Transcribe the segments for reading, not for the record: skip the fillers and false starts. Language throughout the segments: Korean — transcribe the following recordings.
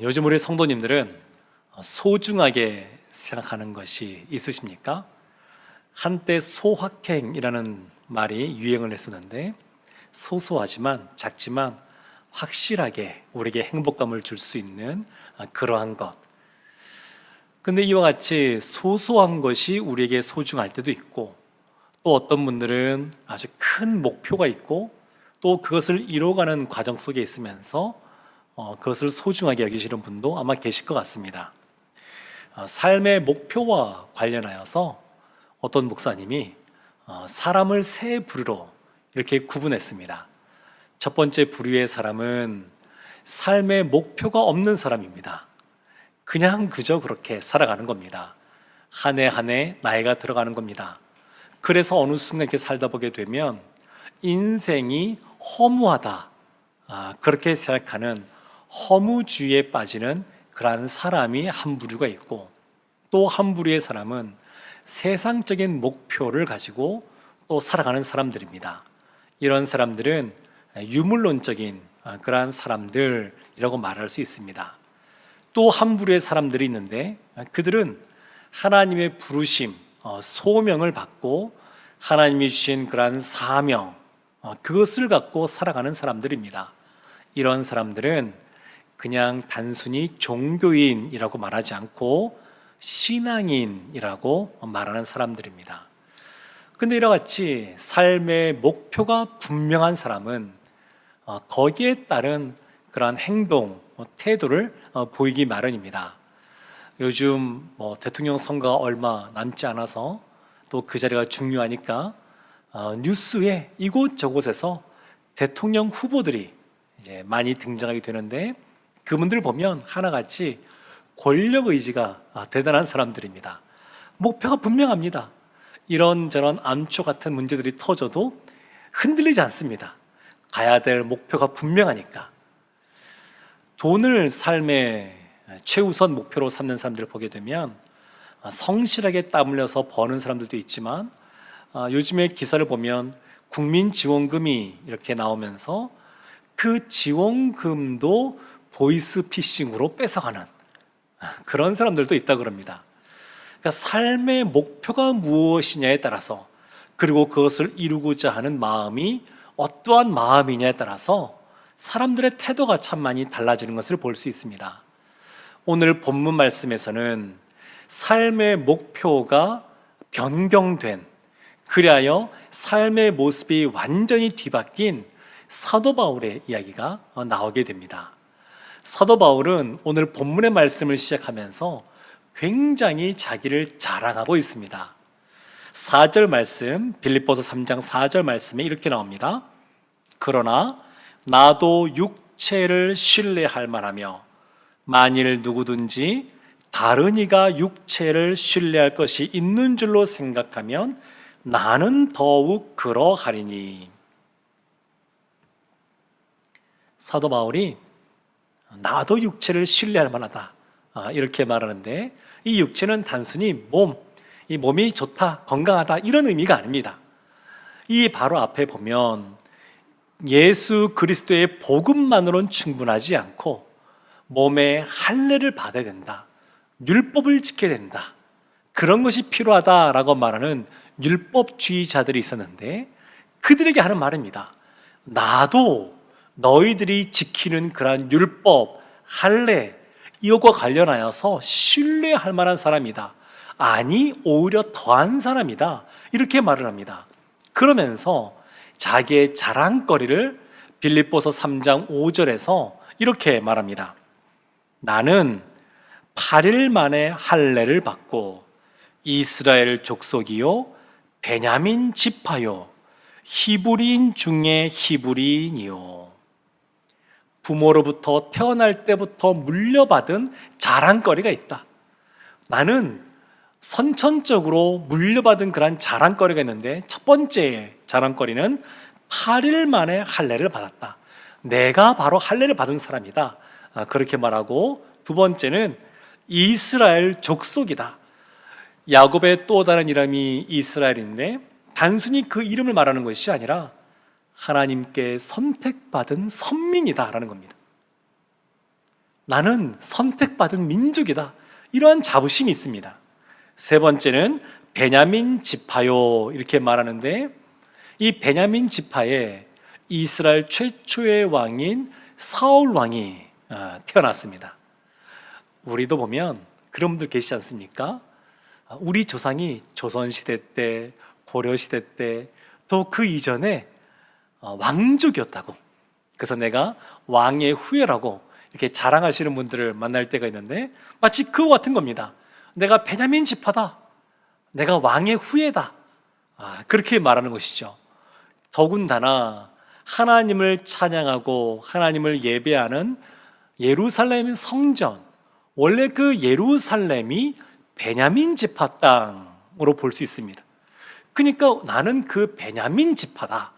요즘 우리 성도님들은 소중하게 생각하는 것이 있으십니까? 한때 소확행이라는 말이 유행을 했었는데, 소소하지만 작지만 확실하게 우리에게 행복감을 줄 수 있는 그러한 것. 근데 이와 같이 소소한 것이 우리에게 소중할 때도 있고, 또 어떤 분들은 아주 큰 목표가 있고, 또 그것을 이뤄가는 과정 속에 있으면서 그것을 소중하게 여기시는 분도 아마 계실 것 같습니다. 삶의 목표와 관련하여서 어떤 목사님이 사람을 세 부류로 이렇게 구분했습니다. 첫 번째 부류의 사람은 삶의 목표가 없는 사람입니다. 그냥 그저 그렇게 살아가는 겁니다. 한 해 한 해 나이가 들어가는 겁니다. 그래서 어느 순간 이렇게 살다 보게 되면 인생이 허무하다, 그렇게 생각하는 허무주의에 빠지는 그러한 사람이 한 부류가 있고, 또 한 부류의 사람은 세상적인 목표를 가지고 또 살아가는 사람들입니다. 이런 사람들은 유물론적인 그러한 사람들이라고 말할 수 있습니다. 또 한 부류의 사람들이 있는데, 그들은 하나님의 부르심, 소명을 받고 하나님이 주신 그러한 사명, 그것을 갖고 살아가는 사람들입니다. 이런 사람들은 그냥 단순히 종교인이라고 말하지 않고 신앙인이라고 말하는 사람들입니다. 근데 이와 같이 삶의 목표가 분명한 사람은 거기에 따른 그러한 행동, 태도를 보이기 마련입니다. 요즘 대통령 선거가 얼마 남지 않아서 또 그 자리가 중요하니까 뉴스에 이곳저곳에서 대통령 후보들이 이제 많이 등장하게 되는데, 그분들 보면 하나같이 권력 의지가 대단한 사람들입니다. 목표가 분명합니다. 이런저런 암초 같은 문제들이 터져도 흔들리지 않습니다. 가야 될 목표가 분명하니까. 돈을 삶의 최우선 목표로 삼는 사람들을 보게 되면 성실하게 땀 흘려서 버는 사람들도 있지만, 요즘에 기사를 보면 국민지원금이 이렇게 나오면서 그 지원금도 보이스피싱으로 뺏어가는 그런 사람들도 있다고 그럽니다. 그러니까 삶의 목표가 무엇이냐에 따라서, 그리고 그것을 이루고자 하는 마음이 어떠한 마음이냐에 따라서 사람들의 태도가 참 많이 달라지는 것을 볼 수 있습니다. 오늘 본문 말씀에서는 삶의 목표가 변경된, 그리하여 삶의 모습이 완전히 뒤바뀐 사도 바울의 이야기가 나오게 됩니다. 사도 바울은 오늘 본문의 말씀을 시작하면서 굉장히 자기를 자랑하고 있습니다. 4절 말씀, 빌립보서 3장 4절 말씀에 이렇게 나옵니다. 그러나 나도 육체를 신뢰할 만하며 만일 누구든지 다른 이가 육체를 신뢰할 것이 있는 줄로 생각하면 나는 더욱 그러하리니. 사도 바울이 나도 육체를 신뢰할 만하다, 이렇게 말하는데, 이 육체는 단순히 이 몸이 좋다, 건강하다, 이런 의미가 아닙니다. 이 바로 앞에 보면 예수 그리스도의 복음만으로는 충분하지 않고 몸에 할례를 받아야 된다, 율법을 지켜야 된다, 그런 것이 필요하다라고 말하는 율법주의자들이 있었는데, 그들에게 하는 말입니다. 나도 너희들이 지키는 그러한 율법, 할례, 이것과 관련하여서 신뢰할 만한 사람이다, 아니 오히려 더한 사람이다, 이렇게 말을 합니다. 그러면서 자기의 자랑거리를 빌립보서 3장 5절에서 이렇게 말합니다. 나는 8일 만에 할례를 받고 이스라엘 족속이요 베냐민 지파요 히브리인 중에 히브리인이요. 부모로부터 태어날 때부터 물려받은 자랑거리가 있다. 나는 선천적으로 물려받은 그런 자랑거리가 있는데, 첫 번째 자랑거리는 8일 만에 할례를 받았다. 내가 바로 할례를 받은 사람이다, 그렇게 말하고, 두 번째는 이스라엘 족속이다. 야곱의 또 다른 이름이 이스라엘인데, 단순히 그 이름을 말하는 것이 아니라 하나님께 선택받은 선민이다라는 겁니다. 나는 선택받은 민족이다. 이러한 자부심이 있습니다. 세 번째는 베냐민 지파요 이렇게 말하는데, 이 베냐민 지파에 이스라엘 최초의 왕인 사울 왕이 태어났습니다. 우리도 보면 그런 분들 계시지 않습니까? 우리 조상이 조선시대 때, 고려시대 때, 또 그 이전에 왕족이었다고, 그래서 내가 왕의 후예라고 이렇게 자랑하시는 분들을 만날 때가 있는데, 마치 그와 같은 겁니다. 내가 베냐민 지파다, 내가 왕의 후예다, 그렇게 말하는 것이죠. 더군다나 하나님을 찬양하고 하나님을 예배하는 예루살렘 성전, 원래 그 예루살렘이 베냐민 지파 땅으로 볼 수 있습니다. 그러니까 나는 그 베냐민 지파다,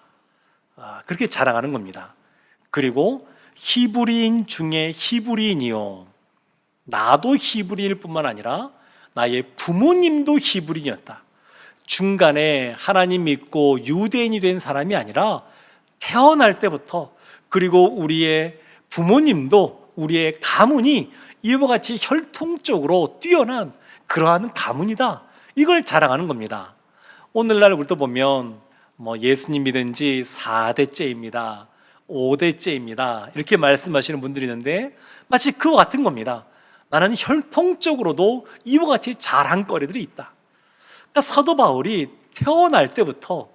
그렇게 자랑하는 겁니다. 그리고 히브리인 중에 히브리인이요, 나도 히브리인일 뿐만 아니라 나의 부모님도 히브리인이었다. 중간에 하나님 믿고 유대인이 된 사람이 아니라 태어날 때부터, 그리고 우리의 부모님도, 우리의 가문이 이와 같이 혈통적으로 뛰어난 그러한 가문이다, 이걸 자랑하는 겁니다. 오늘날 우리도 보면 예수님 믿은 지 4대째입니다, 5대째입니다 이렇게 말씀하시는 분들이 있는데, 마치 그와 같은 겁니다. 나는 혈통적으로도 이와 같이 자랑거리들이 있다. 그러니까 사도 바울이 태어날 때부터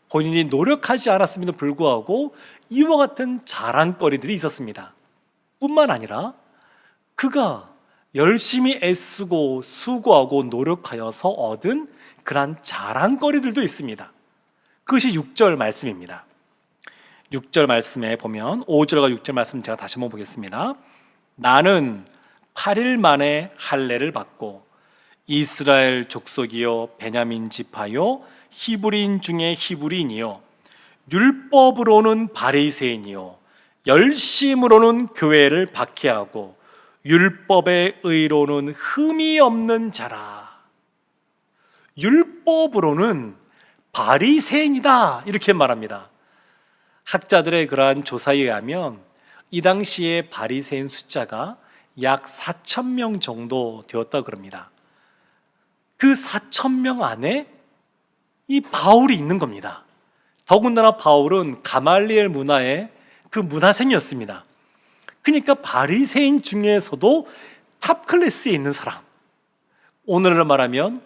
본인이 노력하지 않았음에도 불구하고 이와 같은 자랑거리들이 있었습니다. 뿐만 아니라 그가 열심히 애쓰고 수고하고 노력하여서 얻은 그러한 자랑거리들도 있습니다. 그것이 6절 말씀입니다. 6절 말씀에 보면, 5절과 6절 말씀 제가 다시 한번 보겠습니다. 나는 8일 만에 할례를 받고 이스라엘 족속이요 베냐민 지파요 히브리인 중에 히브리인이요 율법으로는 바리새인이요 열심으로는 교회를 박해하고 율법의 의로는 흠이 없는 자라. 율법으로는 바리새인이다, 이렇게 말합니다. 학자들의 그러한 조사에 의하면 이 당시에 바리새인 숫자가 약 4,000명 정도 되었다고 그럽니다. 그 4,000명 안에 이 바울이 있는 겁니다. 더군다나 바울은 가말리엘 문화의 그 문화생이었습니다. 그러니까 바리새인 중에서도 탑 클래스에 있는 사람, 오늘날 말하면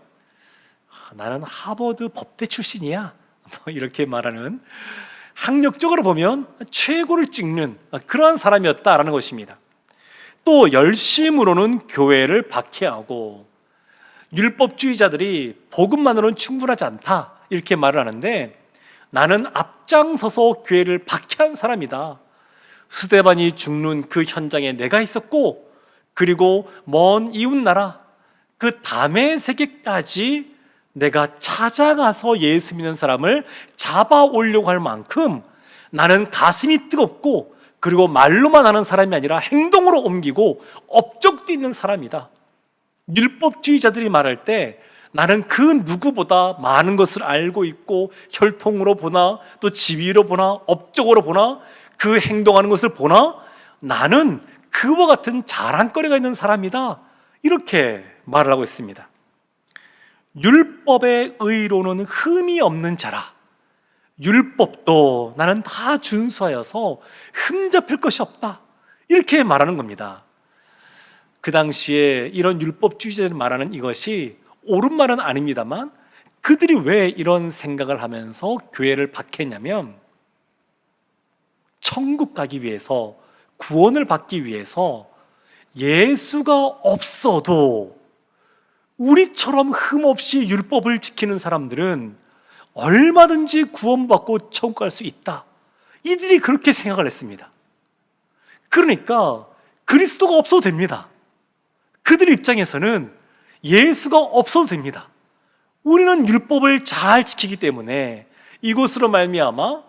나는 하버드 법대 출신이야, 이렇게 말하는, 학력적으로 보면 최고를 찍는 그러한 사람이었다라는 것입니다. 또 열심으로는 교회를 박해하고, 율법주의자들이 복음만으로는 충분하지 않다 이렇게 말을 하는데, 나는 앞장서서 교회를 박해한 사람이다. 스데반이 죽는 그 현장에 내가 있었고, 그리고 먼 이웃나라 그 다메섹에까지 내가 찾아가서 예수 믿는 사람을 잡아오려고 할 만큼 나는 가슴이 뜨겁고, 그리고 말로만 하는 사람이 아니라 행동으로 옮기고 업적도 있는 사람이다. 율법주의자들이 말할 때 나는 그 누구보다 많은 것을 알고 있고, 혈통으로 보나 또 지위로 보나 업적으로 보나 그 행동하는 것을 보나 나는 그와 같은 자랑거리가 있는 사람이다, 이렇게 말을 하고 있습니다. 율법의 의로는 흠이 없는 자라. 율법도 나는 다 준수하여서 흠잡힐 것이 없다, 이렇게 말하는 겁니다. 그 당시에 이런 율법주의자들이 말하는 이것이 옳은 말은 아닙니다만, 그들이 왜 이런 생각을 하면서 교회를 박해했냐면, 천국 가기 위해서, 구원을 받기 위해서 예수가 없어도 우리처럼 흠없이 율법을 지키는 사람들은 얼마든지 구원받고 천국 갈 수 있다, 이들이 그렇게 생각을 했습니다. 그러니까 그리스도가 없어도 됩니다. 그들 입장에서는 예수가 없어도 됩니다. 우리는 율법을 잘 지키기 때문에 이것으로 말미암아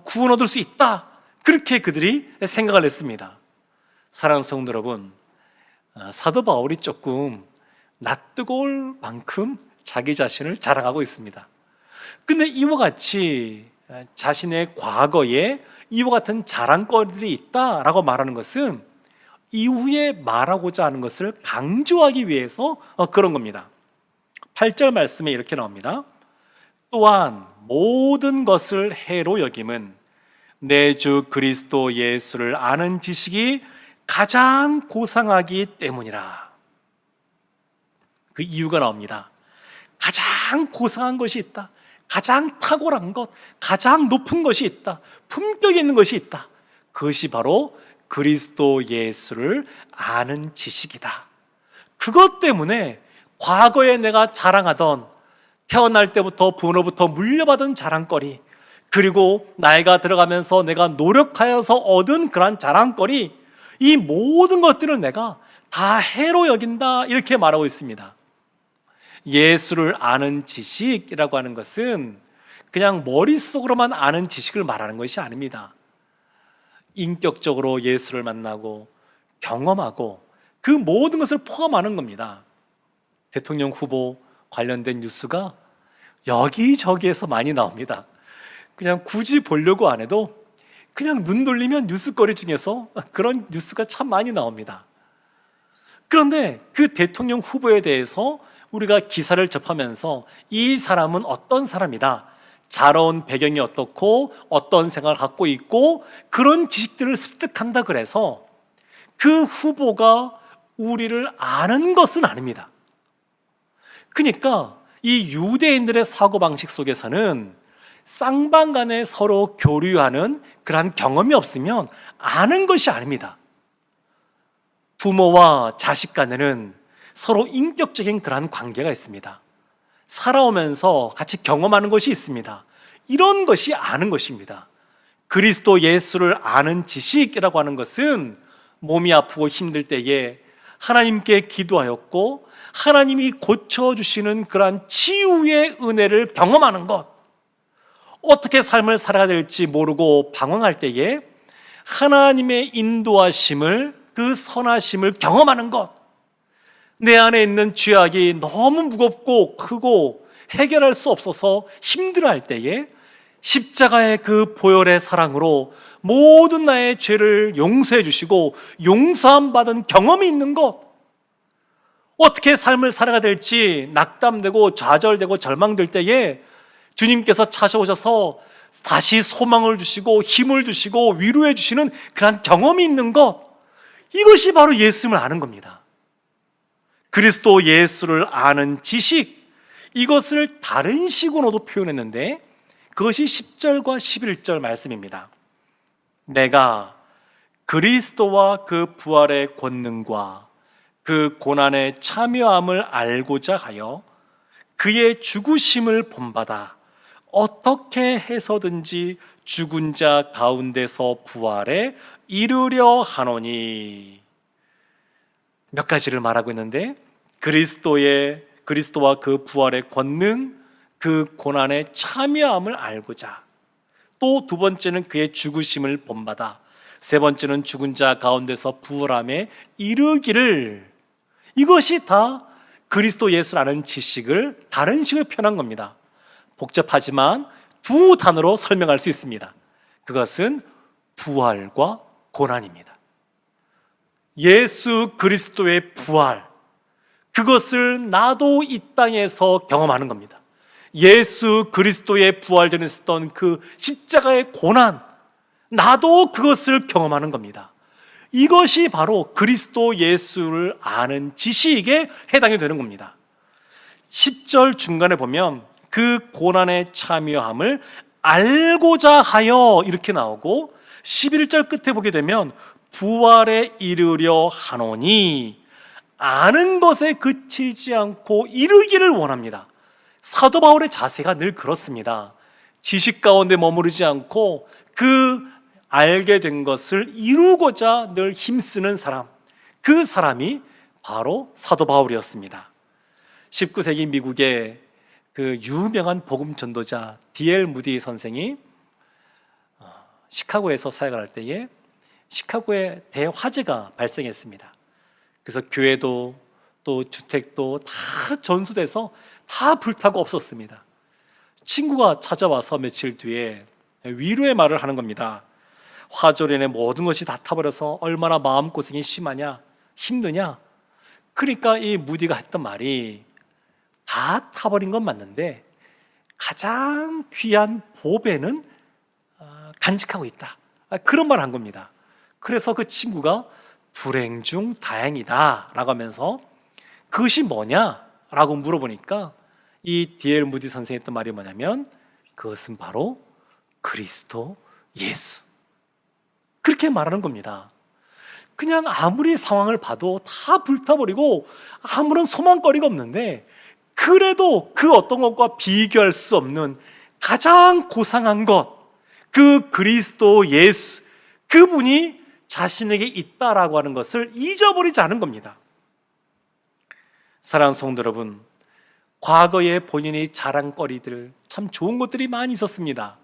구원 얻을 수 있다, 그렇게 그들이 생각을 했습니다. 사랑하는 성도 여러분, 사도 바울이 조금 낯뜨거울 만큼 자기 자신을 자랑하고 있습니다. 근데 이와 같이 자신의 과거에 이와 같은 자랑거리들이 있다라고 말하는 것은 이후에 말하고자 하는 것을 강조하기 위해서 그런 겁니다. 8절 말씀에 이렇게 나옵니다. 또한 모든 것을 해로 여김은 내 주 그리스도 예수를 아는 지식이 가장 고상하기 때문이라. 그 이유가 나옵니다. 가장 고상한 것이 있다. 가장 탁월한 것, 가장 높은 것이 있다. 품격 있는 것이 있다. 그것이 바로 그리스도 예수를 아는 지식이다. 그것 때문에 과거에 내가 자랑하던, 태어날 때부터 부모로부터 물려받은 자랑거리, 그리고 나이가 들어가면서 내가 노력하여서 얻은 그러한 자랑거리, 이 모든 것들을 내가 다 해로 여긴다, 이렇게 말하고 있습니다. 예수를 아는 지식이라고 하는 것은 그냥 머릿속으로만 아는 지식을 말하는 것이 아닙니다. 인격적으로 예수를 만나고 경험하고 그 모든 것을 포함하는 겁니다. 대통령 후보 관련된 뉴스가 여기저기에서 많이 나옵니다. 그냥 굳이 보려고 안 해도 그냥 눈 돌리면 뉴스거리 중에서 그런 뉴스가 참 많이 나옵니다. 그런데 그 대통령 후보에 대해서 우리가 기사를 접하면서 이 사람은 어떤 사람이다, 자라온 배경이 어떻고 어떤 생각을 갖고 있고 그런 지식들을 습득한다 그래서 그 후보가 우리를 아는 것은 아닙니다. 그러니까 이 유대인들의 사고방식 속에서는 쌍방간에 서로 교류하는 그러한 경험이 없으면 아는 것이 아닙니다. 부모와 자식 간에는 서로 인격적인 그러한 관계가 있습니다. 살아오면서 같이 경험하는 것이 있습니다. 이런 것이 아는 것입니다. 그리스도 예수를 아는 지식이라고 하는 것은 몸이 아프고 힘들 때에 하나님께 기도하였고 하나님이 고쳐주시는 그러한 치유의 은혜를 경험하는 것, 어떻게 삶을 살아야 될지 모르고 방황할 때에 하나님의 인도하심을, 그 선하심을 경험하는 것, 내 안에 있는 죄악이 너무 무겁고 크고 해결할 수 없어서 힘들어할 때에 십자가의 그 보혈의 사랑으로 모든 나의 죄를 용서해 주시고 용서함 받은 경험이 있는 것, 어떻게 삶을 살아가야 될지 낙담되고 좌절되고 절망될 때에 주님께서 찾아오셔서 다시 소망을 주시고 힘을 주시고 위로해 주시는 그런 경험이 있는 것, 이것이 바로 예수님을 아는 겁니다. 그리스도 예수를 아는 지식, 이것을 다른 식으로도 표현했는데 그것이 10절과 11절 말씀입니다. 내가 그리스도와 그 부활의 권능과 그 고난의 참여함을 알고자 하여 그의 죽으심을 본받아 어떻게 해서든지 죽은 자 가운데서 부활에 이르려 하노니. 몇 가지를 말하고 있는데 그리스도와 그 부활의 권능, 그 고난의 참여함을 알고자, 또 두 번째는 그의 죽으심을 본받아, 세 번째는 죽은 자 가운데서 부활함에 이르기를. 이것이 다 그리스도 예수라는 지식을 다른 식으로 표현한 겁니다. 복잡하지만 두 단어로 설명할 수 있습니다. 그것은 부활과 고난입니다. 예수 그리스도의 부활, 그것을 나도 이 땅에서 경험하는 겁니다. 예수 그리스도의 부활 전에 있었던 그 십자가의 고난, 나도 그것을 경험하는 겁니다. 이것이 바로 그리스도 예수를 아는 지식에 해당이 되는 겁니다. 10절 중간에 보면 그 고난의 참여함을 알고자 하여 이렇게 나오고 11절 끝에 보게 되면 부활에 이르려 하노니, 아는 것에 그치지 않고 이르기를 원합니다. 사도 바울의 자세가 늘 그렇습니다. 지식 가운데 머무르지 않고 그 알게 된 것을 이루고자 늘 힘쓰는 사람, 그 사람이 바로 사도 바울이었습니다. 19세기 미국의 그 유명한 복음 전도자 D.L. 무디 선생이 시카고에서 사역을 할 때에 시카고에 대화재가 발생했습니다. 그래서 교회도 또 주택도 다 전수돼서 다 불타고 없었습니다. 친구가 찾아와서 며칠 뒤에 위로의 말을 하는 겁니다. 화조련의 모든 것이 다 타버려서 얼마나 마음고생이 심하냐, 힘드냐. 그러니까 이 무디가 했던 말이 다 타버린 건 맞는데 가장 귀한 보배는 간직하고 있다. 그런 말을 한 겁니다. 그래서 그 친구가 불행 중 다행이다 라고 하면서 그것이 뭐냐? 라고 물어보니까 이 D.L. 무디 선생이 했던 말이 뭐냐면 그것은 바로 그리스도 예수. 그렇게 말하는 겁니다. 그냥 아무리 상황을 봐도 다 불타버리고 아무런 소망거리가 없는데 그래도 그 어떤 것과 비교할 수 없는 가장 고상한 것, 그 그리스도 예수, 그분이 자신에게 있다라고 하는 것을 잊어버리지 않은 겁니다. 사랑하는 성도 여러분, 과거에 본인이 자랑거리들 참 좋은 것들이 많이 있었습니다.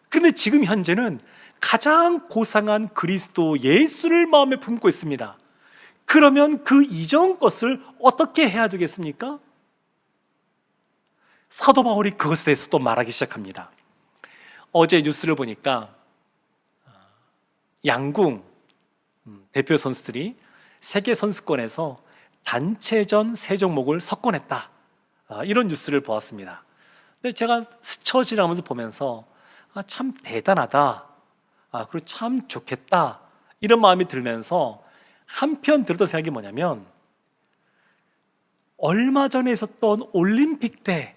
그런데 지금 현재는 가장 고상한 그리스도 예수를 마음에 품고 있습니다. 그러면 그 이전 것을 어떻게 해야 되겠습니까? 사도 바울이 그것에 대해서 또 말하기 시작합니다. 어제 뉴스를 보니까 양궁 대표 선수들이 세계 선수권에서 단체전 세 종목을 석권했다, 이런 뉴스를 보았습니다. 근데 제가 스쳐 지나가면서 보면서 참 대단하다, 그리고 참 좋겠다, 이런 마음이 들면서 한편 들었던 생각이 뭐냐면 얼마 전에 있었던 올림픽 때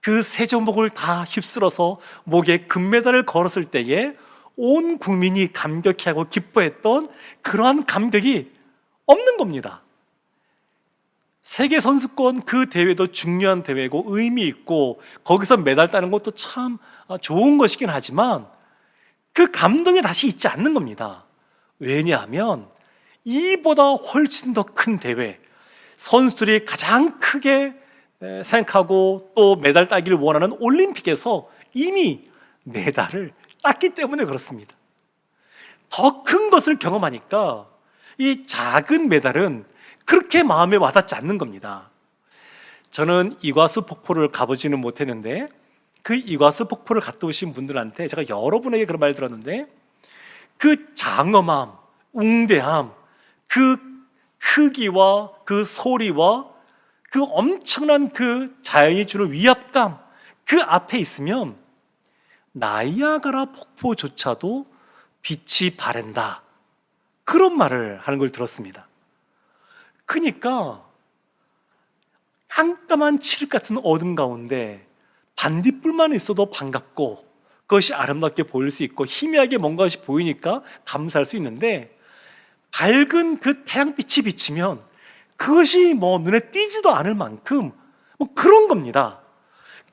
그 세 종목을 다 휩쓸어서 목에 금메달을 걸었을 때에 온 국민이 감격해하고 기뻐했던 그러한 감격이 없는 겁니다. 세계 선수권 그 대회도 중요한 대회고 의미 있고 거기서 메달 따는 것도 참 좋은 것이긴 하지만 그 감동이 다시 있지 않는 겁니다. 왜냐하면 이보다 훨씬 더 큰 대회, 선수들이 가장 크게 생각하고 또 메달 따기를 원하는 올림픽에서 이미 메달을 땄기 때문에 그렇습니다. 더 큰 것을 경험하니까 이 작은 메달은 그렇게 마음에 와닿지 않는 겁니다. 저는 이과수 폭포를 가보지는 못했는데 그 이과수 폭포를 갔다 오신 분들한테 제가 여러분에게 그런 말 들었는데 그 장엄함, 웅대함, 그 크기와 그 소리와 그 엄청난 그 자연이 주는 위압감, 그 앞에 있으면 나이아가라 폭포조차도 빛이 바랜다, 그런 말을 하는 걸 들었습니다. 그러니까 깜깜한 칠흑 같은 어둠 가운데 반딧불만 있어도 반갑고 그것이 아름답게 보일 수 있고 희미하게 뭔가가 보이니까 감사할 수 있는데 밝은 그 태양빛이 비치면 그것이 눈에 띄지도 않을 만큼 그런 겁니다.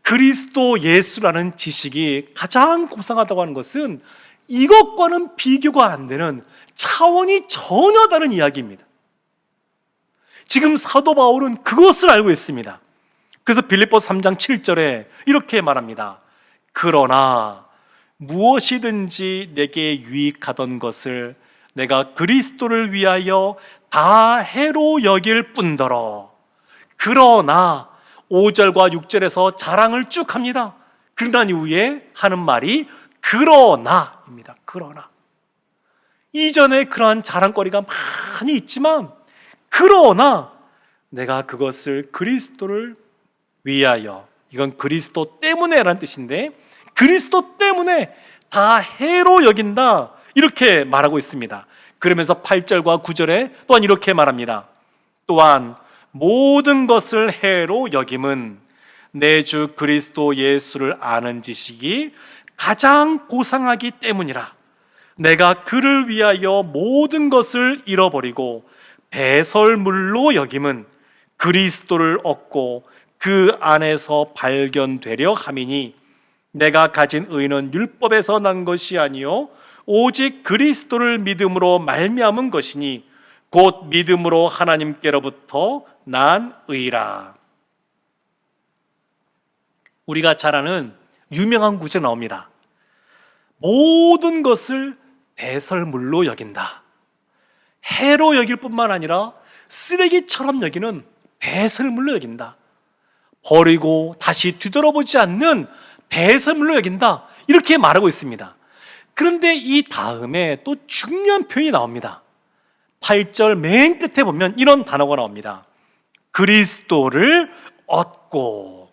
그리스도 예수라는 지식이 가장 고상하다고 하는 것은 이것과는 비교가 안 되는 차원이 전혀 다른 이야기입니다. 지금 사도 바울은 그것을 알고 있습니다. 그래서 빌립보서 3장 7절에 이렇게 말합니다. 그러나 무엇이든지 내게 유익하던 것을 내가 그리스도를 위하여 다 해로 여길 뿐더러. 그러나 5절과 6절에서 자랑을 쭉 합니다. 그러난 이후에 하는 말이 그러나입니다. 그러나 이전에 그러한 자랑거리가 많이 있지만 그러나 내가 그것을 그리스도를 위하여, 이건 그리스도 때문에 라는 뜻인데 그리스도 때문에 다 해로 여긴다, 이렇게 말하고 있습니다. 그러면서 8절과 9절에 또한 이렇게 말합니다. 또한 모든 것을 해로 여김은 내 주 그리스도 예수를 아는 지식이 가장 고상하기 때문이라. 내가 그를 위하여 모든 것을 잃어버리고 배설물로 여김은 그리스도를 얻고 그 안에서 발견되려 함이니 내가 가진 의는 율법에서 난 것이 아니요 오직 그리스도를 믿음으로 말미암은 것이니 곧 믿음으로 하나님께로부터 난 의라. 우리가 잘 아는 유명한 구절 나옵니다. 모든 것을 배설물로 여긴다. 해로 여길 뿐만 아니라 쓰레기처럼 여기는 배설물로 여긴다. 버리고 다시 뒤돌아보지 않는 배설물로 여긴다, 이렇게 말하고 있습니다. 그런데 이 다음에 또 중요한 표현이 나옵니다. 8절 맨 끝에 보면 이런 단어가 나옵니다. 그리스도를 얻고.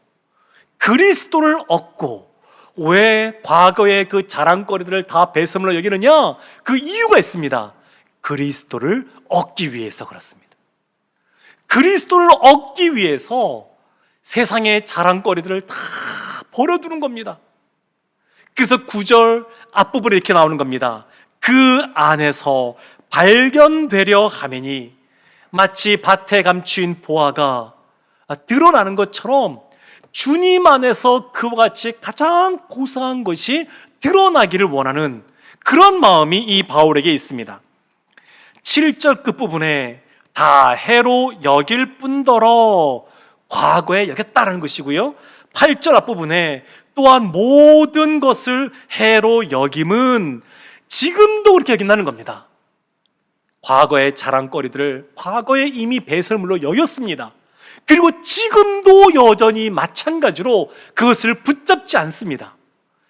그리스도를 얻고. 왜 과거의 그 자랑거리들을 다 배설물로 여기느냐? 그 이유가 있습니다. 그리스도를 얻기 위해서 그렇습니다. 그리스도를 얻기 위해서 세상의 자랑거리들을 다 버려두는 겁니다. 그래서 9절 앞부분에 이렇게 나오는 겁니다. 그 안에서 발견되려 하매니, 마치 밭에 감추인 보화가 드러나는 것처럼 주님 안에서 그와 같이 가장 고상한 것이 드러나기를 원하는 그런 마음이 이 바울에게 있습니다. 7절 끝부분에 다 해로 여길 뿐더러 과거에 여겼다는 것이고요, 8절 앞부분에 또한 모든 것을 해로 여김은 지금도 그렇게 여긴다는 겁니다. 과거의 자랑거리들을 과거에 이미 배설물로 여겼습니다. 그리고 지금도 여전히 마찬가지로 그것을 붙잡지 않습니다.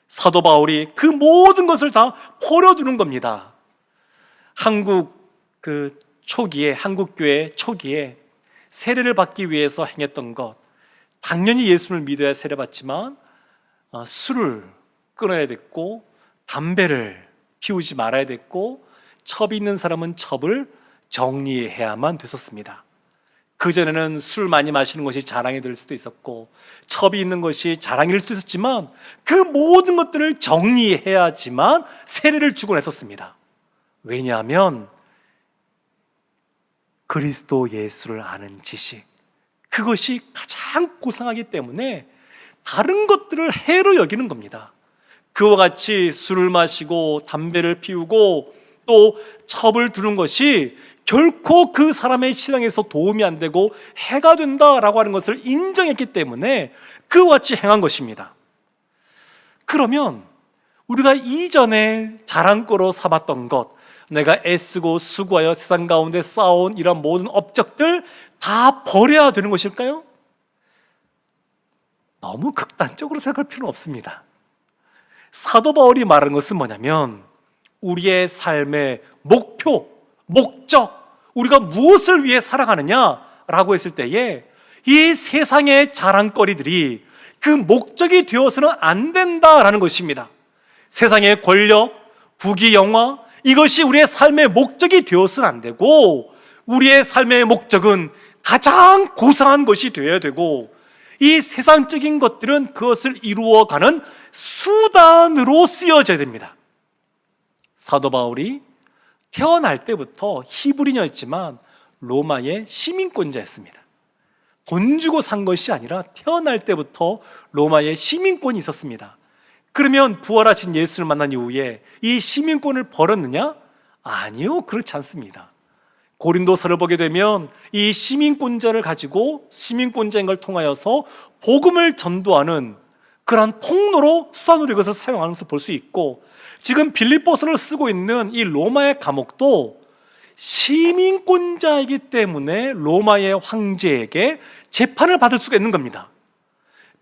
사도 바울이 그 모든 것을 다 버려두는 겁니다. 한국 교회 초기에 세례를 받기 위해서 행했던 것, 당연히 예수를 믿어야 세례받지만 술을 끊어야 됐고, 담배를 피우지 말아야 됐고, 첩이 있는 사람은 첩을 정리해야만 됐었습니다. 그전에는 술 많이 마시는 것이 자랑이 될 수도 있었고, 첩이 있는 것이 자랑일 수도 있었지만, 그 모든 것들을 정리해야지만 세례를 주곤 했었습니다. 왜냐하면 그리스도 예수를 아는 지식, 그것이 가장 고상하기 때문에 다른 것들을 해로 여기는 겁니다. 그와 같이 술을 마시고 담배를 피우고 또 첩을 두는 것이 결코 그 사람의 신앙에서 도움이 안 되고 해가 된다라고 하는 것을 인정했기 때문에 그와 같이 행한 것입니다. 그러면 우리가 이전에 자랑거로 삼았던 것, 내가 애쓰고 수고하여 세상 가운데 쌓아온 이런 모든 업적들 다 버려야 되는 것일까요? 너무 극단적으로 생각할 필요는 없습니다. 사도 바울이 말하는 것은 뭐냐면, 우리의 삶의 목표, 목적, 우리가 무엇을 위해 살아가느냐라고 했을 때에 이 세상의 자랑거리들이 그 목적이 되어서는 안 된다라는 것입니다. 세상의 권력, 부귀, 영화, 이것이 우리의 삶의 목적이 되어서는 안 되고, 우리의 삶의 목적은 가장 고상한 것이 되어야 되고, 이 세상적인 것들은 그것을 이루어가는 수단으로 쓰여져야 됩니다. 사도 바울이 태어날 때부터 히브리인이었지만 로마의 시민권자였습니다. 돈 주고 산 것이 아니라 태어날 때부터 로마의 시민권이 있었습니다. 그러면 부활하신 예수를 만난 이후에 이 시민권을 버렸느냐? 아니요, 그렇지 않습니다. 고린도서를 보게 되면 이 시민권자를 가지고 시민권자인 걸 통하여서 복음을 전도하는 그러한 통로로, 수단으로 이것을 사용하는 것을 볼 수 있고, 지금 빌립보서를 쓰고 있는 이 로마의 감옥도 시민권자이기 때문에 로마의 황제에게 재판을 받을 수가 있는 겁니다.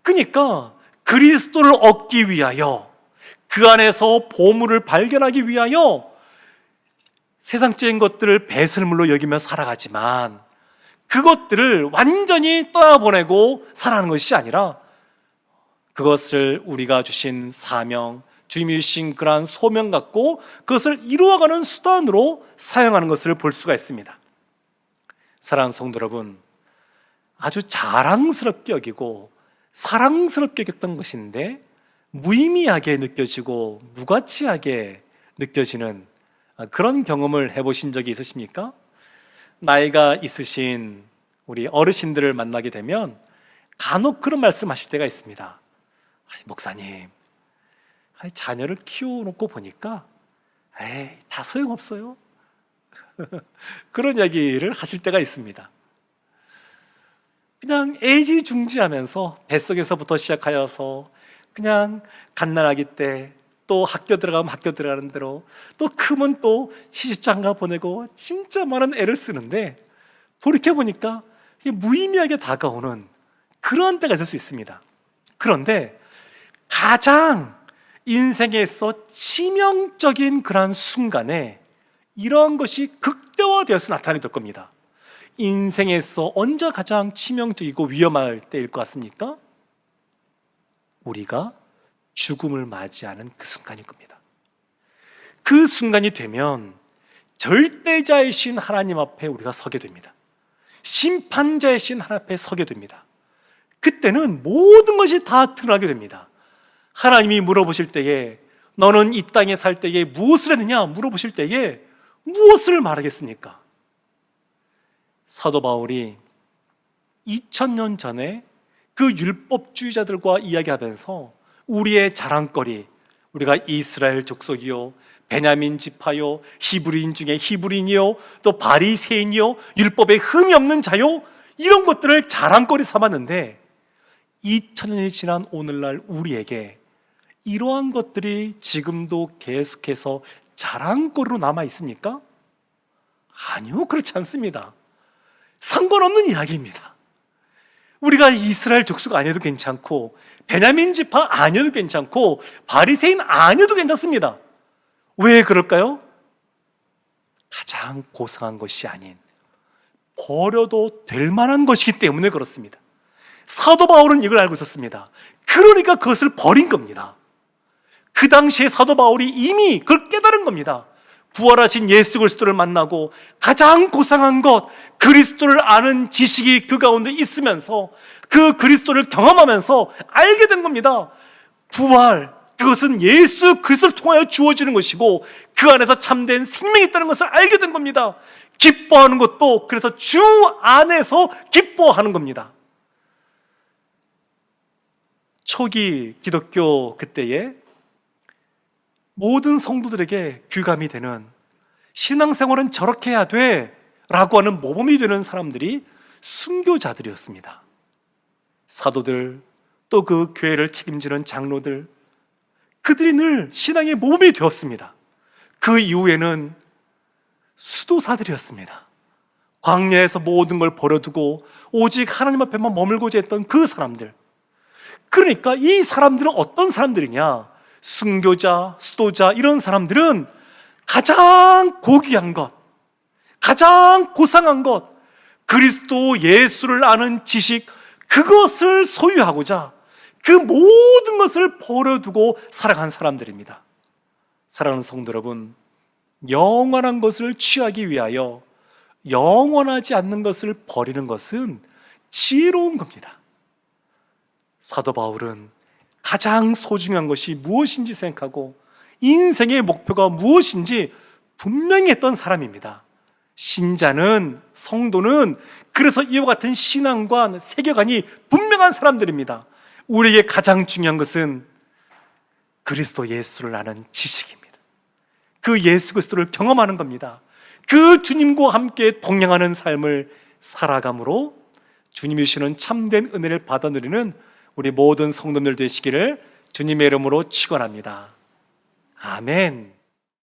그러니까 그리스도를 얻기 위하여, 그 안에서 보물을 발견하기 위하여 세상적인 것들을 배설물로 여기며 살아가지만, 그것들을 완전히 떠나보내고 살아가는 것이 아니라 그것을 우리가 주신 사명, 주님이 주신 그러한 소명 갖고 그것을 이루어가는 수단으로 사용하는 것을 볼 수가 있습니다. 사랑하는 성도 여러분, 아주 자랑스럽게 여기고 사랑스럽게 여겼던 것인데 무의미하게 느껴지고 무가치하게 느껴지는 그런 경험을 해보신 적이 있으십니까? 나이가 있으신 우리 어르신들을 만나게 되면 간혹 그런 말씀하실 때가 있습니다. 목사님, 자녀를 키워놓고 보니까 다 소용없어요. 그런 이야기를 하실 때가 있습니다. 그냥 애지중지하면서 뱃속에서부터 시작하여서 그냥 갓난아기 때, 또 학교 들어가면 학교 들어가는 대로, 또 크면 또 시집장가 보내고 진짜 많은 애를 쓰는데 돌이켜보니까 무의미하게 다가오는 그러한 때가 있을 수 있습니다. 그런데 가장 인생에서 치명적인 그러한 순간에 이러한 것이 극대화되어서 나타나게 될 겁니다. 인생에서 언제 가장 치명적이고 위험할 때일 것 같습니까? 우리가 죽음을 맞이하는 그 순간일 겁니다. 그 순간이 되면 절대자이신 하나님 앞에 우리가 서게 됩니다. 심판자이신 하나님 앞에 서게 됩니다. 그때는 모든 것이 다 드러나게 됩니다. 하나님이 물어보실 때에 너는 이 땅에 살 때에 무엇을 했느냐 물어보실 때에 무엇을 말하겠습니까? 사도 바울이 2000년 전에 그 율법주의자들과 이야기하면서 우리의 자랑거리, 우리가 이스라엘 족속이요, 베냐민 지파요, 히브리인 중에 히브리인이요, 또 바리새인이요, 율법에 흠이 없는 자요, 이런 것들을 자랑거리 삼았는데 2000년이 지난 오늘날 우리에게 이러한 것들이 지금도 계속해서 자랑거리로 남아 있습니까? 아니요, 그렇지 않습니다. 상관없는 이야기입니다. 우리가 이스라엘 족속 아니어도 괜찮고 베냐민 지파 아니어도 괜찮고 바리새인 아니어도 괜찮습니다. 왜 그럴까요? 가장 고상한 것이 아닌 버려도 될 만한 것이기 때문에 그렇습니다. 사도 바울은 이걸 알고 있었습니다. 그러니까 그것을 버린 겁니다. 그 당시에 사도 바울이 이미 그걸 깨달은 겁니다. 부활하신 예수 그리스도를 만나고 가장 고상한 것, 그리스도를 아는 지식이 그 가운데 있으면서 그 그리스도를 경험하면서 알게 된 겁니다. 부활, 그것은 예수 그리스도를 통하여 주어지는 것이고 그 안에서 참된 생명이 있다는 것을 알게 된 겁니다. 기뻐하는 것도 그래서 주 안에서 기뻐하는 겁니다. 초기 기독교 그때에 모든 성도들에게 귀감이 되는 신앙생활은 저렇게 해야 돼 라고 하는 모범이 되는 사람들이 순교자들이었습니다. 사도들, 또 그 교회를 책임지는 장로들, 그들이 늘 신앙의 모범이 되었습니다. 그 이후에는 수도사들이었습니다. 광야에서 모든 걸 버려두고 오직 하나님 앞에만 머물고자 했던 그 사람들. 그러니까 이 사람들은 어떤 사람들이냐? 순교자, 수도자, 이런 사람들은 가장 고귀한 것, 가장 고상한 것, 그리스도 예수를 아는 지식, 그것을 소유하고자 그 모든 것을 버려두고 살아간 사람들입니다. 사랑하는 성도 여러분, 영원한 것을 취하기 위하여 영원하지 않는 것을 버리는 것은 지혜로운 겁니다. 사도 바울은 가장 소중한 것이 무엇인지 생각하고 인생의 목표가 무엇인지 분명히 했던 사람입니다. 신자는, 성도는 그래서 이와 같은 신앙관, 세계관이 분명한 사람들입니다. 우리에게 가장 중요한 것은 그리스도 예수를 아는 지식입니다. 그 예수 그리스도를 경험하는 겁니다. 그 주님과 함께 동행하는 삶을 살아감으로 주님이 주시는 참된 은혜를 받아 누리는 우리 모든 성도들 되시기를 주님의 이름으로 축원합니다. 아멘.